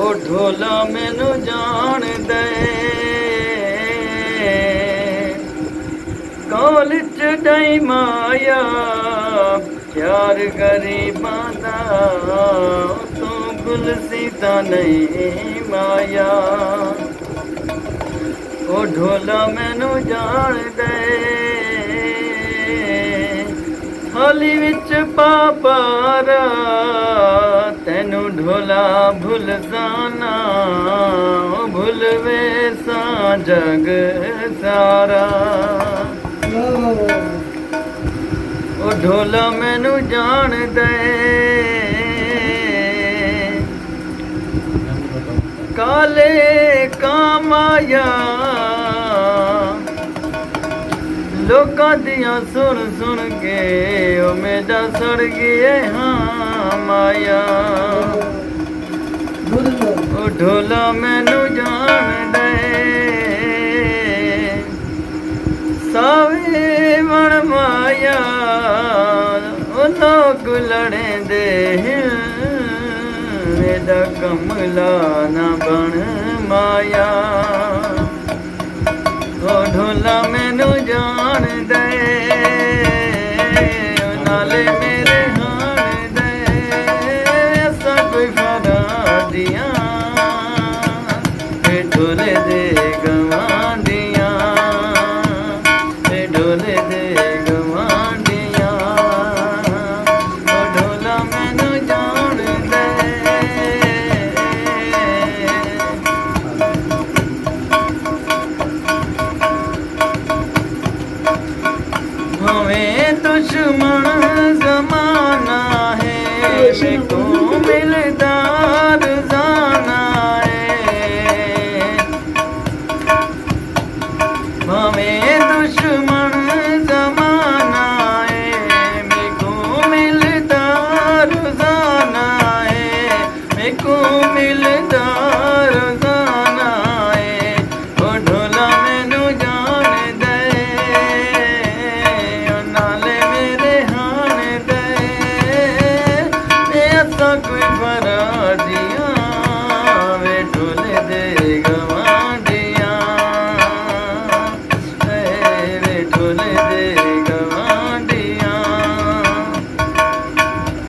ਉਹ ਢੋਲਾ ਮੈਨੂੰ ਜਾਣ ਦੇ ਕੋਲ ਚ ਡਈ ਮਾਇਆ ਪਿਆਰ ਗਰੀਬਾਂ ਦਾ ਤੂੰ ਗੁਲ ਸੀਤਾ ਨਹੀਂ ਮਾਇਆ ਉਹ ਢੋਲਾ ਮੈਨੂੰ ਜਾਣ ਦੇ ਹਾਲੀ ਵਿੱਚ ਪਾਪਾਰਾ ਤੈਨੂੰ ਢੋਲਾ ਭੁੱਲ ਜਾਣਾ ਭੁੱਲਵੇ ਸਾਂ ਜਗ ਸਾਰਾ ਉਹ ਢੋਲਾ ਮੈਨੂੰ ਜਾਣ ਦੇ ਕਾਲੇ ਕਾਮਾਇਆ ਲੋਕਾਂ ਦੀਆਂ ਸੁਣ ਕੇ ਉਹ ਮੇਰਾ ਸੜ ਗਿਆ ਹਾਂ ਮਾਇਆ ਉਹ ਢੋਲਾ ਮੈਨੂੰ ਜਾਣ ਦੇ ਸਾਵੇ ਮਣ ਮਾਇਆ ਉਹ ਲੋਕ ਲੜਦੇ ਮੇਰਾ ਕਮਲਾ ਨਾ ਬਣ ਮਾਇਆ ਉਹ ਢੋਲਾ ਮੈਨੂੰ ਜਾਣ ਦੇ ਨਾਲੇ ਮੇਰੇ ਹਾਣ ਦੇ ਸਭ ਫਰਾ ਦੀਆਂ ਇਹ ਢੋਲੇ ਦੇ ਗਵਾਂਡੀਆਂ ਇਹ ਢੋਲੇ ਦੇ ਗਵਾਂਡੀਆਂ ਉਹ ਢੋਲਾ ਮੈਨੂੰ ਜਾਣ ਦੇ हमें दुश्मन जमाना है को मिलदार